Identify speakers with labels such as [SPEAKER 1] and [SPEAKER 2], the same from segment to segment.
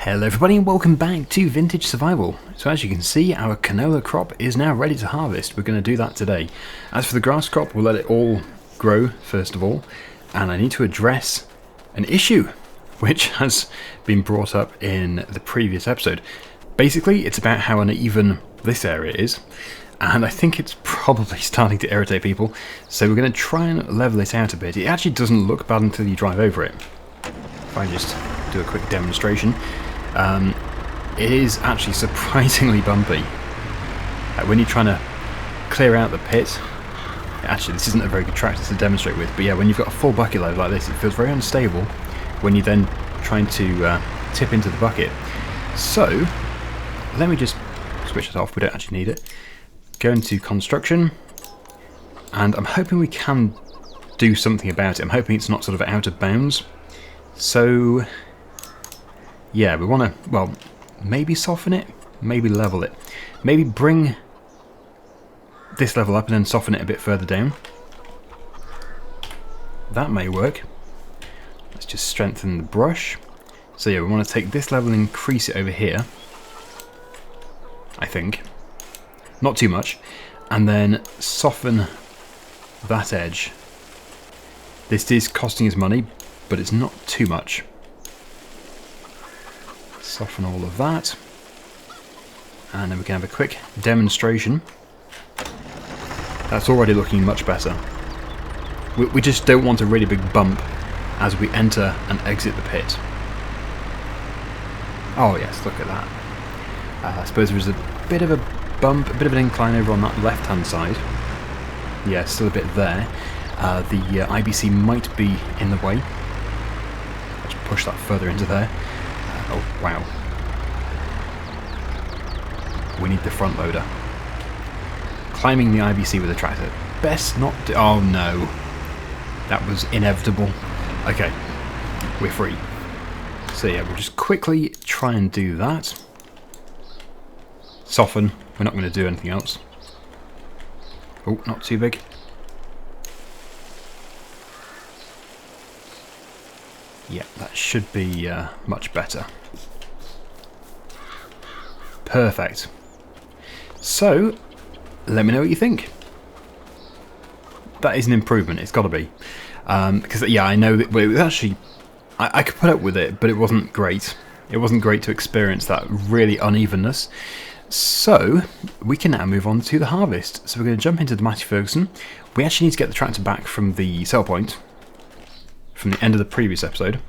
[SPEAKER 1] Hello everybody and welcome back to Vintage Survival. So as you can see, our canola crop is now ready to harvest. We're going to do that today. As for the grass crop, we'll let it all grow first of all. And I need to address an issue which has been brought up in the previous episode. Basically, it's about how uneven this area is. And I think it's probably starting to irritate people. So we're going to try and level it out a bit. It actually doesn't look bad until you drive over it. If I just do a quick demonstration. It is actually surprisingly bumpy. When you're trying to clear out the pit, actually this isn't a very good tractor to demonstrate with, but yeah, when you've got a full bucket load like this, it feels very unstable when you're then trying to tip into the bucket. So, let me just switch it off, we don't actually need it. Go into construction, and I'm hoping we can do something about it. I'm hoping it's not sort of out of bounds. So, yeah, we want to, well, maybe soften it, maybe level it. Maybe bring this level up and then soften it a bit further down. That may work. Let's just strengthen the brush. So yeah, we want to take this level and increase it over here. I think. Not too much. And then soften that edge. This is costing us money, but it's not too much. Soften all of that, and then we can have a quick demonstration. That's already looking much better. We just don't want a really big bump as we enter and exit the pit. Oh yes, look at that. I suppose there's a bit of a bump, a bit of an incline over on that left hand side. Yeah, still a bit there. The IBC might be in the way. Let's push that further into there. Oh, wow. We need the front loader. Climbing the IBC with a tractor. Best not do... Oh, no. That was inevitable. Okay. We're free. So, yeah, we'll just quickly try and do that. Soften. We're not going to do anything else. Oh, not too big. Yeah, that should be much better. Perfect. So, let me know what you think. That is an improvement, it's got to be. Because, yeah, I know that it was actually... I could put up with it, but it wasn't great. It wasn't great to experience that really unevenness. So, we can now move on to the harvest. So we're going to jump into the Matty Ferguson. We actually need to get the tractor back from the sell point. From the end of the previous episode.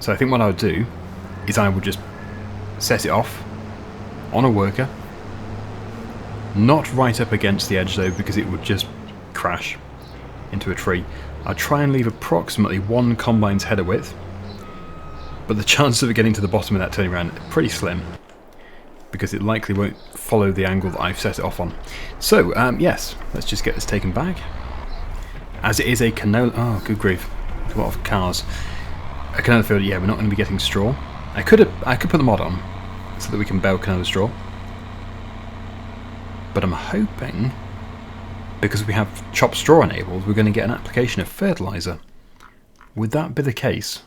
[SPEAKER 1] So I think what I would do is I would just set it off on a worker, not right up against the edge though, because it would just crash into a tree. I'd try and leave approximately one combine's header width, but the chances of it getting to the bottom of that turning around are pretty slim, because it likely won't follow the angle that I've set it off on. So yes, let's just get this taken back. As it is a canola... Oh, good grief. There's a lot of cars. A canola field, yeah, we're not going to be getting straw. I could put the mod on, so that we can bale canola straw. But I'm hoping, because we have chopped straw enabled, we're going to get an application of fertiliser. Would that be the case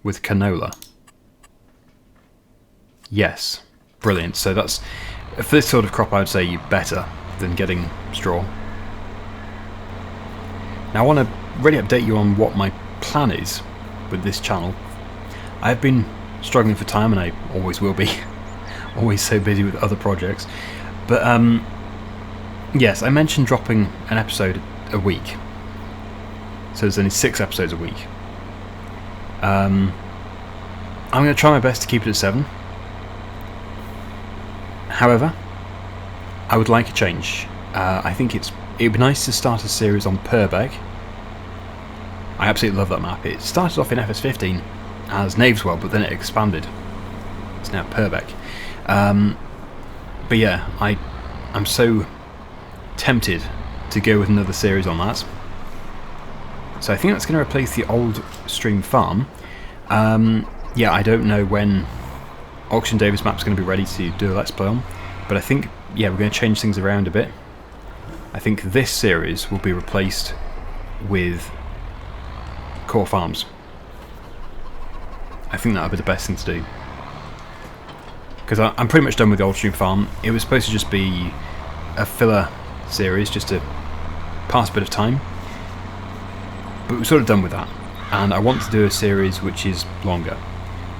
[SPEAKER 1] with canola? Yes. Brilliant. So that's... For this sort of crop, I would say better than getting straw. Now I want to really update you on what my plan is with this channel. I have been struggling for time, and I always will be. Always so busy with other projects. But yes, I mentioned dropping an episode a week. So there's only 6 episodes a week. I'm going to try my best to keep it at 7. However, I would like a change. I think it would be nice to start a series on Purbeck. I absolutely love that map. It started off in FS15 as Knaveswell, but then it expanded. It's now Purbeck. But yeah, I'm so tempted to go with another series on that. So I think that's going to replace the old Stream Farm. Yeah, I don't know when Auction Davis map's going to be ready to do a Let's Play on, but I think, yeah, we're going to change things around a bit. I think this series will be replaced with Core Farms. I think that would be the best thing to do. Because I'm pretty much done with the Old Stream Farm. It was supposed to just be a filler series, just to pass a bit of time. But we're sort of done with that. And I want to do a series which is longer.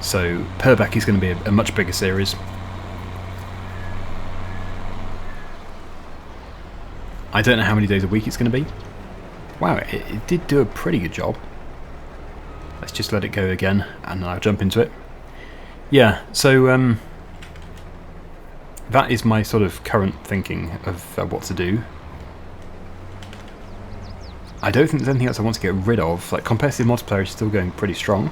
[SPEAKER 1] So Purbeck is going to be a much bigger series. I don't know how many days a week it's going to be. Wow, it did do a pretty good job. Let's just let it go again and I'll jump into it. Yeah, so that is my sort of current thinking of what to do. I don't think there's anything else I want to get rid of. Like, competitive multiplayer is still going pretty strong.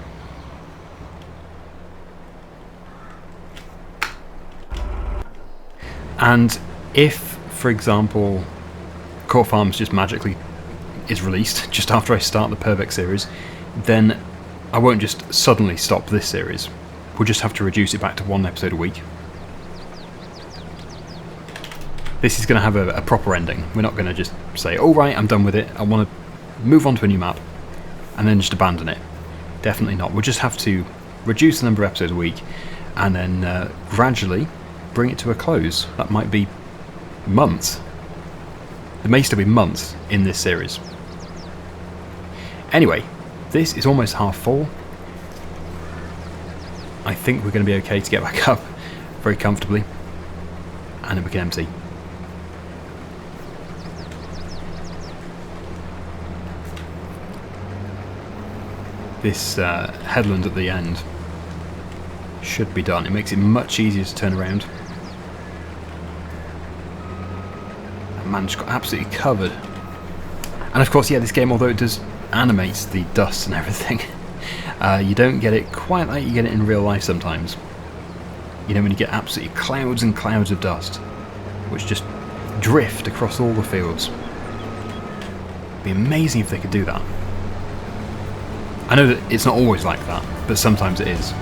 [SPEAKER 1] And if, for example, Core Farms just magically is released just after I start the Purbeck series, then I won't just suddenly stop this series. We'll just have to reduce it back to 1 episode a week. This is going to have a proper ending. We're not going to just say, all right, I'm done with it, I want to move on to a new map, and then just abandon it. Definitely not. We'll just have to reduce the number of episodes a week, and then gradually bring it to a close. That might be months. There may still be months in this series. Anyway, this is almost half full. I think we're going to be okay to get back up very comfortably, and then we can empty. This headland at the end should be done. It makes it much easier to turn around. And man, just got absolutely covered. And of course, yeah, this game, although it does animate the dust and everything, you don't get it quite like you get it in real life sometimes. You know, when you get absolutely clouds and clouds of dust, which just drift across all the fields. It'd be amazing if they could do that. I know that it's not always like that, but sometimes it is.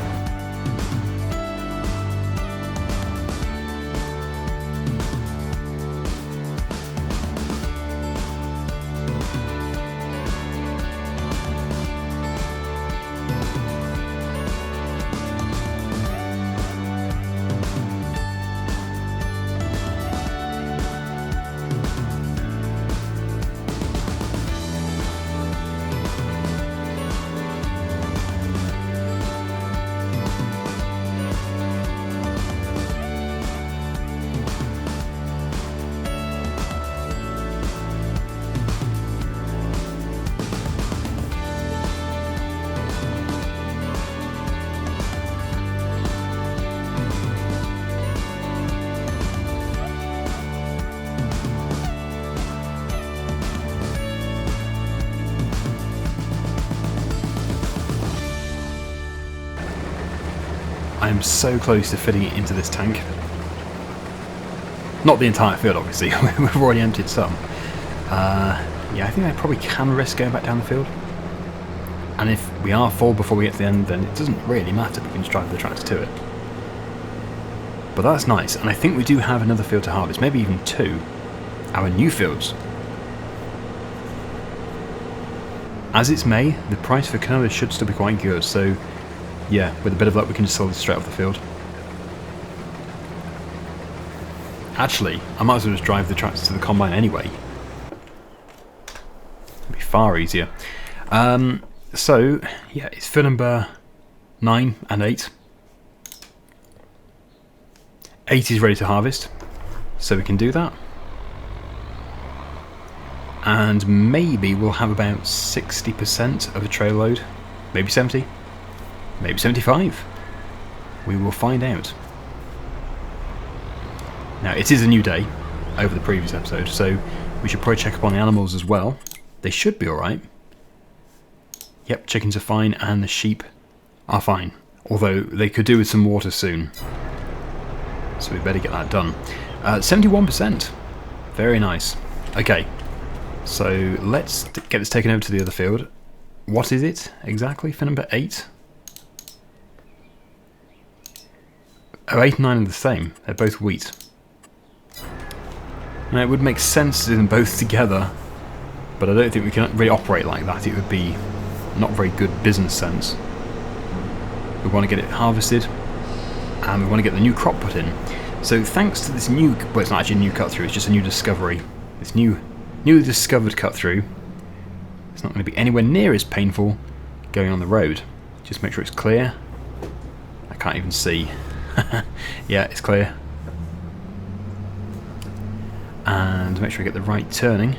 [SPEAKER 1] I am so close to fitting it into this tank. Not the entire field, obviously. We've already emptied some. Yeah, I think I probably can risk going back down the field. And if we are full before we get to the end, then it doesn't really matter. We can just drive the tractor to it. But that's nice. And I think we do have another field to harvest. Maybe even 2. Our new fields. As it's May, the price for canola should still be quite good. So yeah, with a bit of luck we can just sell this straight off the field. Actually, I might as well just drive the tractor to the combine anyway. It'd be far easier. So, yeah, it's field number 9 and 8. 8 is ready to harvest, so we can do that. And maybe we'll have about 60% of a trail load. Maybe 70. Maybe 75. We will find out. Now, it is a new day over the previous episode, so we should probably check up on the animals as well. They should be alright. Yep, chickens are fine, and the sheep are fine. Although, they could do with some water soon. So we better get that done. 71%. Very nice. Okay, so let's get this taken over to the other field. What is it exactly for number 8? Oh, 8 and 9 are the same. They're both wheat. Now, it would make sense to do them both together, but I don't think we can really operate like that. It would be not very good business sense. But want to get it harvested, and we want to get the new crop put in. So thanks to this new, well, it's not actually a new cut through, it's just a new discovery. This newly discovered cut through. It's not going to be anywhere near as painful going on the road. Just make sure it's clear. I can't even see. Yeah, it's clear. And make sure we get the right turning.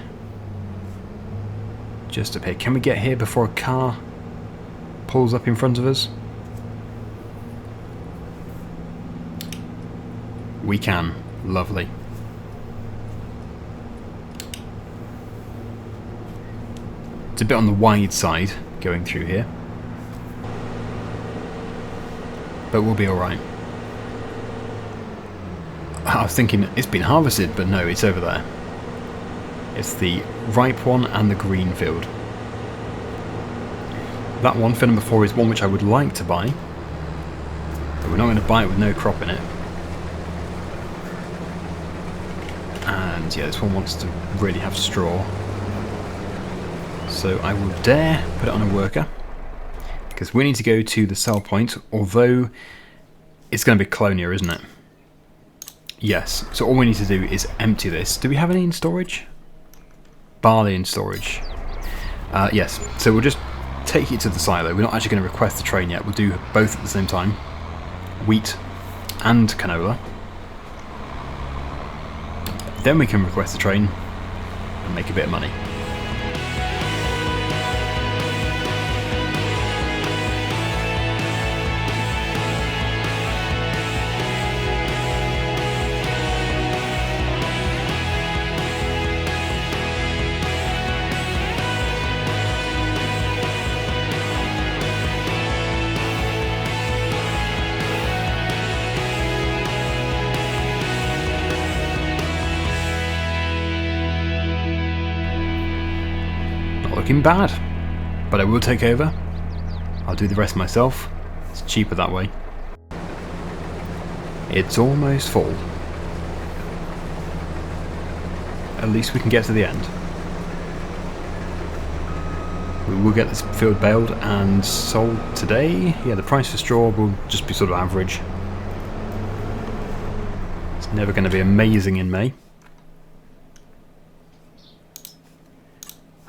[SPEAKER 1] Just up here. Can we get here before a car pulls up in front of us? We can. Lovely. It's a bit on the wide side going through here, but we'll be alright. I was thinking it's been harvested, but no, it's over there. It's the ripe one and the green field. That one, for number 4, is one which I would like to buy, but we're not going to buy it with no crop in it. And yeah, this one wants to really have straw. So I will dare put it on a worker, because we need to go to the sell point, although it's going to be Colonia, isn't it? Yes, so all we need to do is empty this. Do we have any in storage? Barley in storage. Yes, so we'll just take it to the silo. We're not actually going to request the train yet. We'll do both at the same time. Wheat and canola. Then we can request the train and make a bit of money. Looking bad, but I will take over. I'll do the rest myself. It's cheaper that way. It's almost full. At least we can get to the end. We will get this field baled and sold today. Yeah, the price for straw will just be sort of average. It's never going to be amazing in May.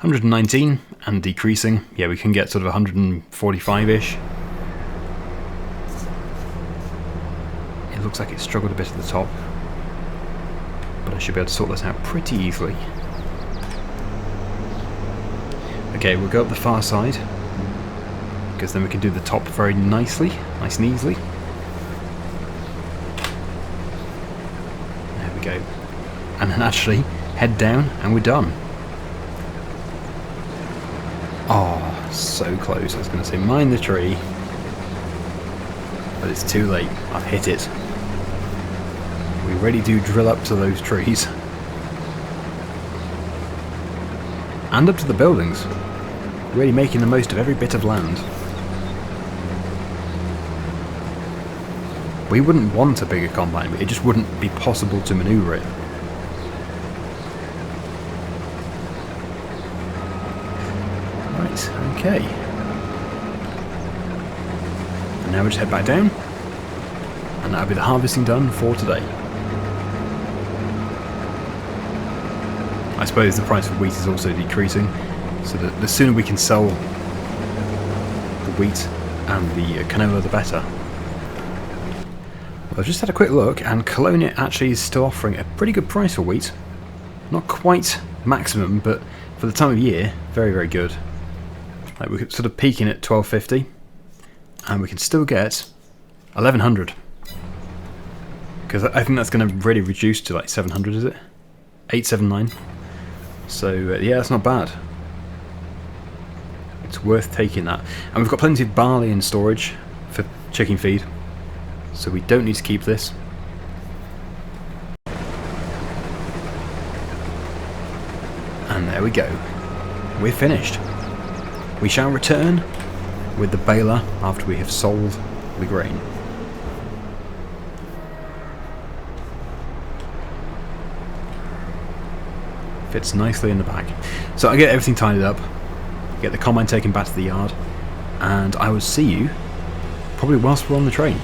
[SPEAKER 1] 119 and decreasing. Yeah, we can get sort of 145-ish. It looks like it struggled a bit at the top, but I should be able to sort this out pretty easily. Okay, we'll go up the far side, because then we can do the top very nicely, nice and easily. There we go. And then actually head down and we're done. Oh, so close. I was going to say mind the tree, but it's too late. I've hit it. We really do drill up to those trees. And up to the buildings. Really making the most of every bit of land. We wouldn't want a bigger combine, but it just wouldn't be possible to manoeuvre it. Okay. And now we just head back down, and that'll be the harvesting done for today. I suppose the price of wheat is also decreasing, so that the sooner we can sell the wheat and the canola, the better. Well, I've just had a quick look, and Colonia actually is still offering a pretty good price for wheat. Not quite maximum, but for the time of year, very, very good. Like, we're sort of peaking at 1250, and we can still get 1100. Because I think that's going to really reduce to like 700, is it? 879. So yeah, that's not bad. It's worth taking that. And we've got plenty of barley in storage for chicken feed, so we don't need to keep this. And there we go. We're finished. We shall return with the baler after we have sold the grain. Fits nicely in the bag. So I get everything tidied up, get the combine taken back to the yard, and I will see you probably whilst we're on the train.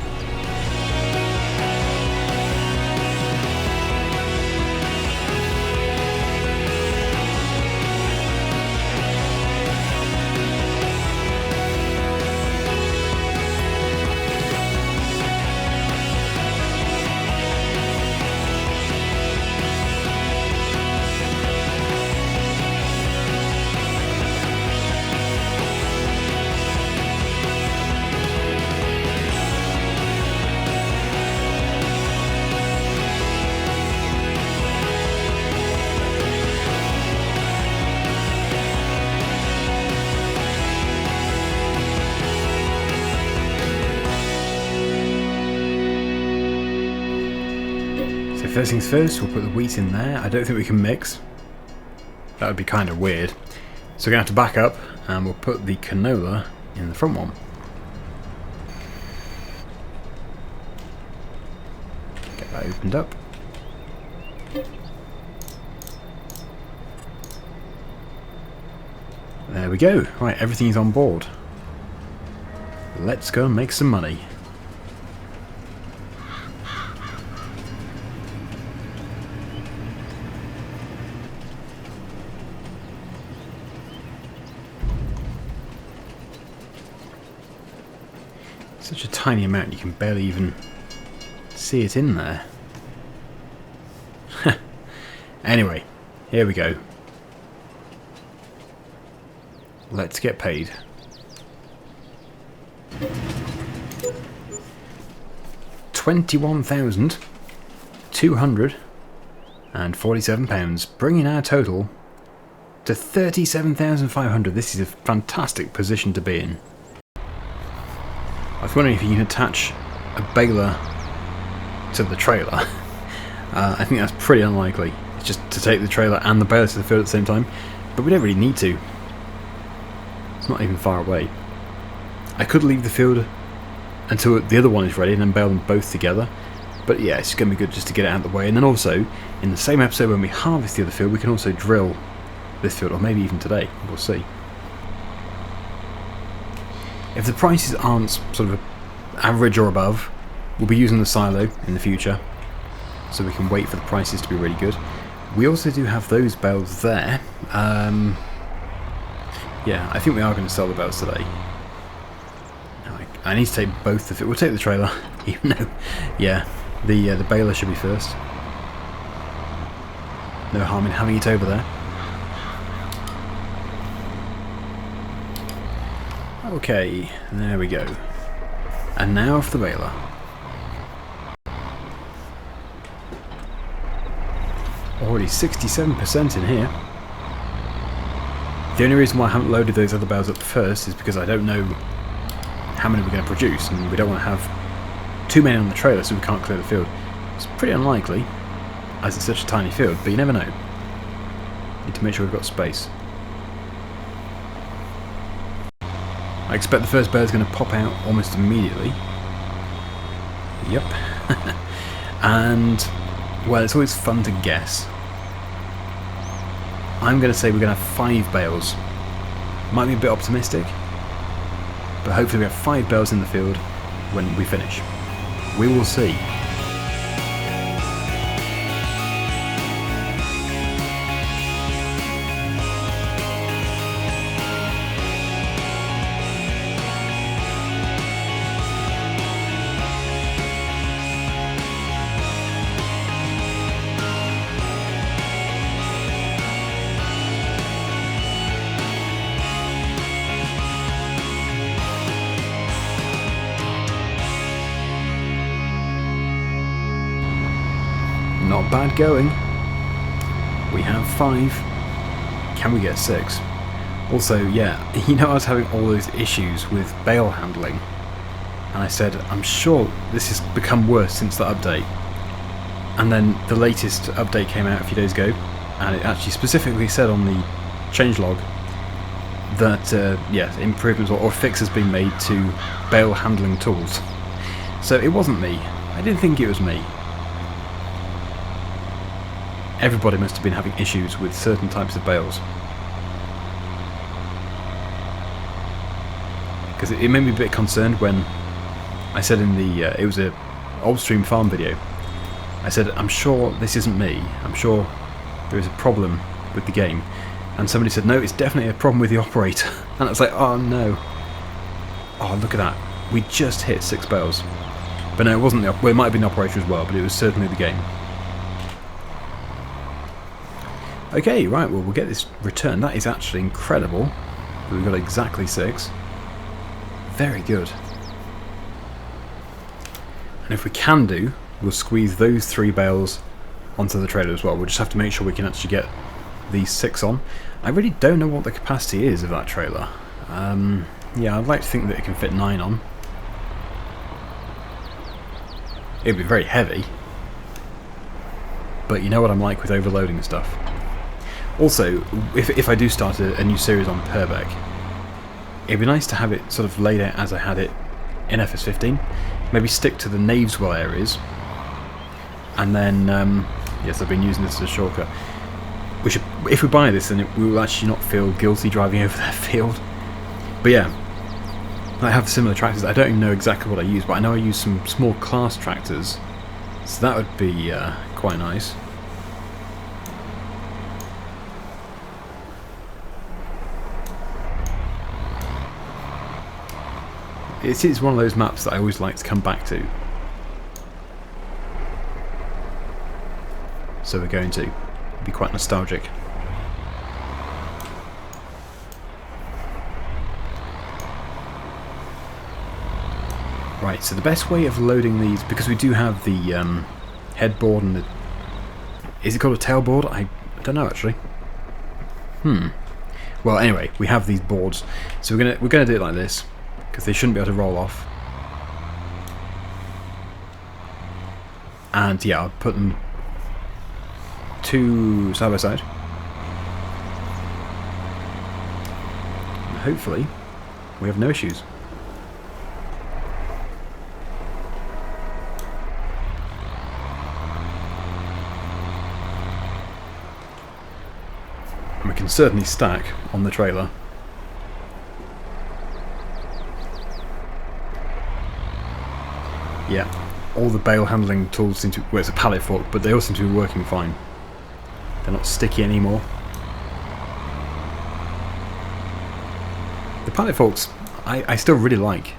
[SPEAKER 1] First things first, we'll put the wheat in there. I don't think we can mix. That would be kind of weird. So we're going to have to back up and we'll put the canola in the front one. Get that opened up. There we go. Right, everything is on board. Let's go and make some money. Such a tiny amount, you can barely even see it in there. Anyway, here we go. Let's get paid. £21,247, bringing our total to 37,500. This is a fantastic position to be in. I was wondering if you can attach a baler to the trailer. I think that's pretty unlikely. It's just to take the trailer and the baler to the field at the same time. But we don't really need to. It's not even far away. I could leave the field until the other one is ready and then bale them both together. But yeah, it's going to be good just to get it out of the way. And then also, in the same episode when we harvest the other field, we can also drill this field, or maybe even today. We'll see. If the prices aren't sort of average or above, we'll be using the silo in the future, so we can wait for the prices to be really good. We also do have those bales there. Yeah, I think we are going to sell the bales today. I need to take both of it. We'll take the trailer, even though, yeah, the baler should be first. No harm in having it over there. Okay, there we go. And now for the baler. Already 67% in here. The only reason why I haven't loaded those other bales up first is because I don't know how many we're going to produce, and we don't want to have too many on the trailer so we can't clear the field. It's pretty unlikely, as it's such a tiny field, but you never know. Need to make sure we've got space. I expect the first bale is going to pop out almost immediately. Yep. And, well, it's always fun to guess. I'm going to say we're going to have 5 bales. Might be a bit optimistic, but hopefully we have 5 bales in the field when we finish. We will see. Not bad going. We have 5. Can we get 6? Also, yeah, you know I was having all those issues with bale handling. And I said, I'm sure this has become worse since the update. And then the latest update came out a few days ago, and it actually specifically said on the changelog that, yeah, improvements or fix has been made to bale handling tools. So it wasn't me. I didn't think it was me. Everybody must have been having issues with certain types of bales. Because it made me a bit concerned when I said in the, it was a old stream farm video, I said, I'm sure this isn't me, I'm sure there is a problem with the game. And somebody said, no, it's definitely a problem with the operator. And I was like, oh no. Oh, look at that. We just hit 6 bales. But no, it wasn't the, well, it might have been the operator as well, but it was certainly the game. Okay, right, well, we'll get this return. That is actually incredible. We've got exactly 6. Very good. And if we can do, we'll squeeze those 3 bales onto the trailer as well. We'll just have to make sure we can actually get these 6 on. I really don't know what the capacity is of that trailer. Yeah, I'd like to think that it can fit 9 on. It'd be very heavy. But you know what I'm like with overloading stuff. Also, if I do start a new series on Purbeck, it'd be nice to have it sort of laid out as I had it in FS15. Maybe stick to the Naveswell areas. And then, yes, I've been using this as a shortcut. We should, if we buy this, then we will actually not feel guilty driving over that field. But yeah, I have similar tractors. I don't even know exactly what I use, but I know I use some small class tractors, so that would be quite nice. It is one of those maps that I always like to come back to. So we're going to be quite nostalgic. Right, so the best way of loading these, because we do have the headboard and the... Is it called a tailboard? I don't know actually. Well, anyway, we have these boards, so we're gonna do it like this, because they shouldn't be able to roll off. And yeah, I'll put them 2 side by side. And hopefully, we have no issues. And we can certainly stack on the trailer. Yeah, all the bale handling tools seem to... Well, it's a pallet fork, but they all seem to be working fine. They're not sticky anymore. The pallet forks I still really like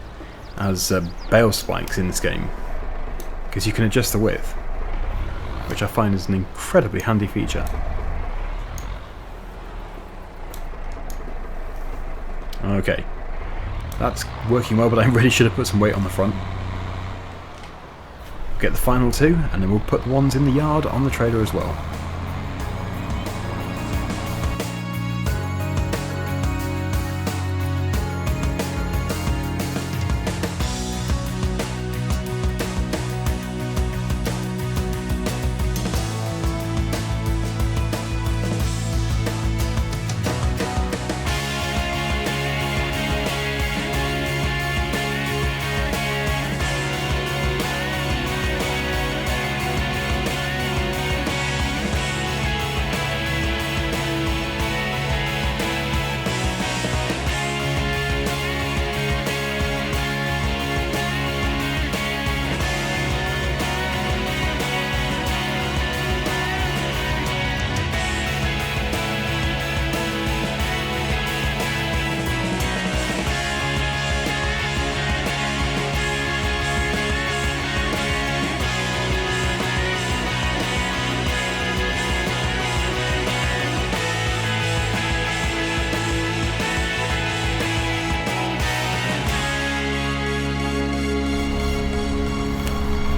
[SPEAKER 1] as bale spikes in this game, because you can adjust the width, which I find is an incredibly handy feature. Okay, that's working well, but I really should have put some weight on the front. Get the final 2, and then we'll put the ones in the yard on the trailer as well.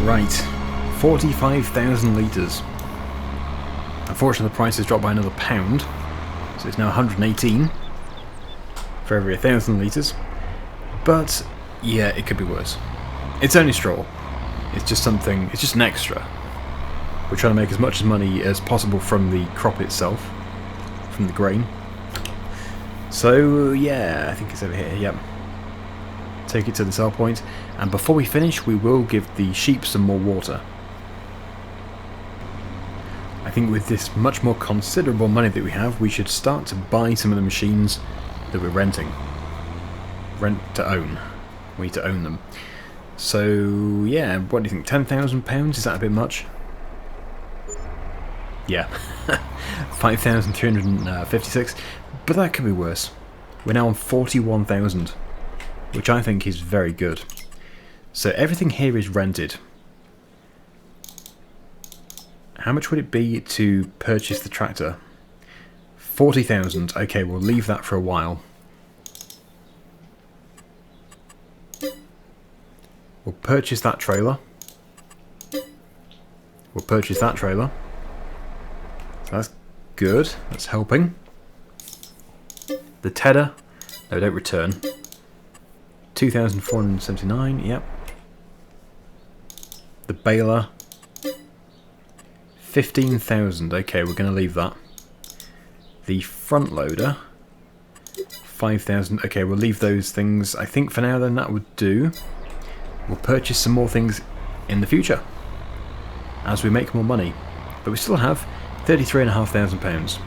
[SPEAKER 1] Right, 45,000 litres. Unfortunately the price has dropped by another £1, so it's now 118 for every 1,000 litres. But yeah, it could be worse. It's only straw. It's just something, it's just an extra. We're trying to make as much money as possible from the crop itself, from the grain. So yeah, I think it's over here, yep. Take it to the sell point, and before we finish we will give the sheep some more water. I think with this much more considerable money that we have, we should start to buy some of the machines that we're renting. Rent to own. We need to own them. So, yeah, what do you think? £10,000? Is that a bit much? Yeah. 5,356. But that could be worse. We're now on 41,000, which I think is very good. So everything here is rented. How much would it be to purchase the tractor? 40,000. Okay, we'll leave that for a while. We'll purchase that trailer. We'll purchase that trailer. So that's good. That's helping. The tedder. No, don't return. 2,479. Yep. The baler. 15,000. Okay, we're going to leave that. The front loader. 5,000. Okay, we'll leave those things. I think for now then that would do. We'll purchase some more things in the future as we make more money. But we still have £33,500.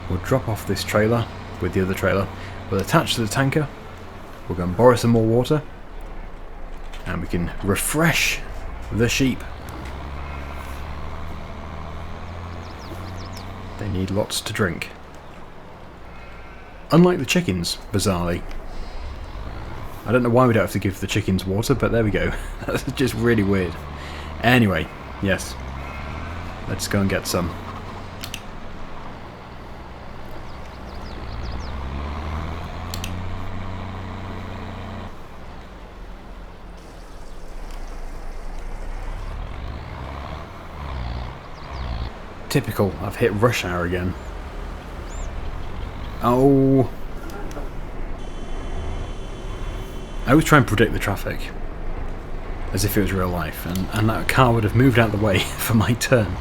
[SPEAKER 1] We'll drop off this trailer with the other trailer. We'll attach to the tanker. We'll go and borrow some more water. And we can refresh the sheep. They need lots to drink. Unlike the chickens, bizarrely. I don't know why we don't have to give the chickens water, but there we go. That's just really weird. Anyway, yes. Let's go and get some. Typical, I've hit rush hour again. Oh. I always try and predict the traffic as if it was real life, and that car would have moved out of the way for my turn.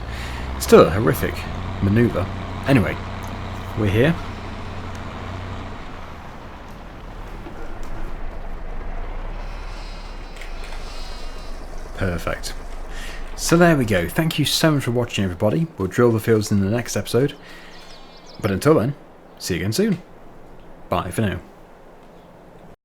[SPEAKER 1] Still a horrific manoeuvre. Anyway, we're here. Perfect. So there we go. Thank you so much for watching, everybody. We'll drill the fields in the next episode. But until then, see you again soon. Bye for now.